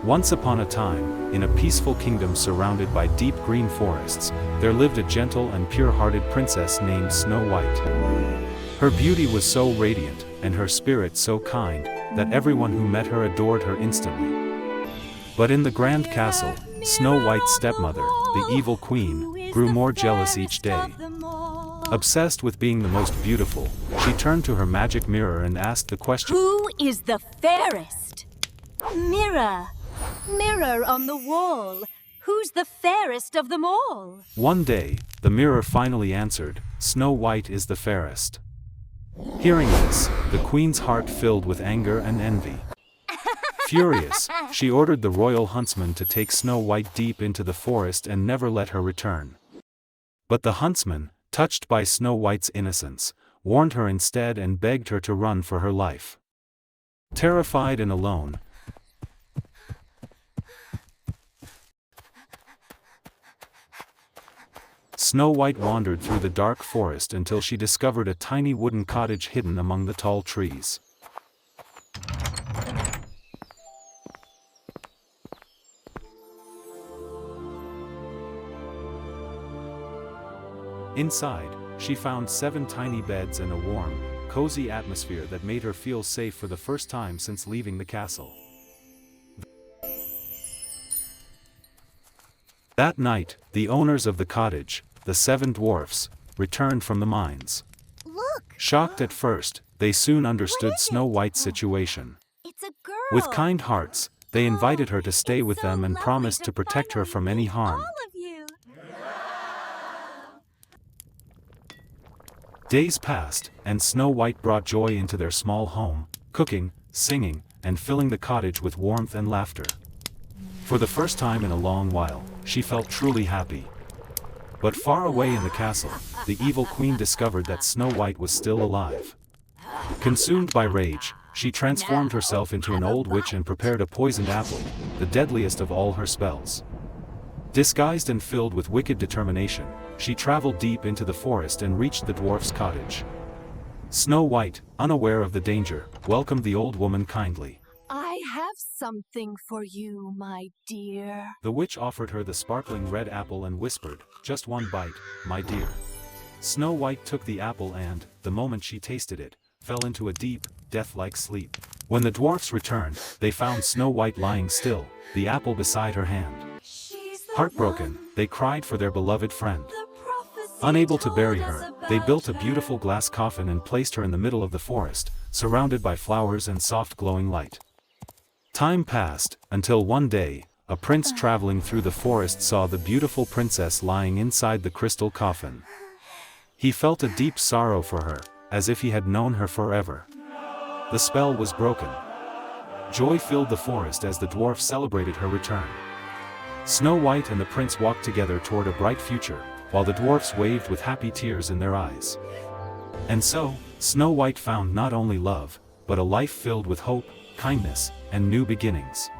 Once upon a time, in a peaceful kingdom surrounded by deep green forests, there lived a gentle and pure-hearted princess named Snow White. Her beauty was so radiant, and her spirit so kind, that everyone who met her adored her instantly. But in the grand castle, Snow White's stepmother, the evil queen, grew more jealous each day. Obsessed with being the most beautiful, she turned to her magic mirror and asked the question, "Who is the fairest? Mirror, mirror on the wall, who's the fairest of them all?" One day, the mirror finally answered, "Snow White is the fairest." Hearing this, the queen's heart filled with anger and envy. Furious, she ordered the royal huntsman to take Snow White deep into the forest and never let her return. But the huntsman, touched by Snow White's innocence, warned her instead and begged her to run for her life. Terrified and alone, Snow White wandered through the dark forest until she discovered a tiny wooden cottage hidden among the tall trees. Inside, she found 7 tiny beds and a warm, cozy atmosphere that made her feel safe for the first time since leaving the castle. That night, the owners of the cottage, the 7 dwarfs, returned from the mines. Look! Shocked at first, they soon understood Snow White's situation. It's a girl! With kind hearts, they invited her to stay with them and promised to protect her from any harm. All of you. Days passed, and Snow White brought joy into their small home, cooking, singing, and filling the cottage with warmth and laughter. For the first time in a long while, she felt truly happy. But far away in the castle, the evil queen discovered that Snow White was still alive. Consumed by rage, she transformed herself into an old witch and prepared a poisoned apple, the deadliest of all her spells. Disguised and filled with wicked determination, she traveled deep into the forest and reached the dwarf's cottage. Snow White, unaware of the danger, welcomed the old woman kindly. "I have something for you, my dear." The witch offered her the sparkling red apple and whispered, "Just one bite, my dear." Snow White took the apple and, the moment she tasted it, fell into a deep, death-like sleep. When the dwarfs returned, they found Snow White lying still, the apple beside her hand. Heartbroken, they cried for their beloved friend. Unable to bury her, they built a beautiful glass coffin and placed her in the middle of the forest, surrounded by flowers and soft glowing light. Time passed, until one day, a prince traveling through the forest saw the beautiful princess lying inside the crystal coffin. He felt a deep sorrow for her, as if he had known her forever. The spell was broken. Joy filled the forest as the dwarf celebrated her return. Snow White and the prince walked together toward a bright future, while the dwarfs waved with happy tears in their eyes. And so, Snow White found not only love, but a life filled with hope, kindness, and new beginnings.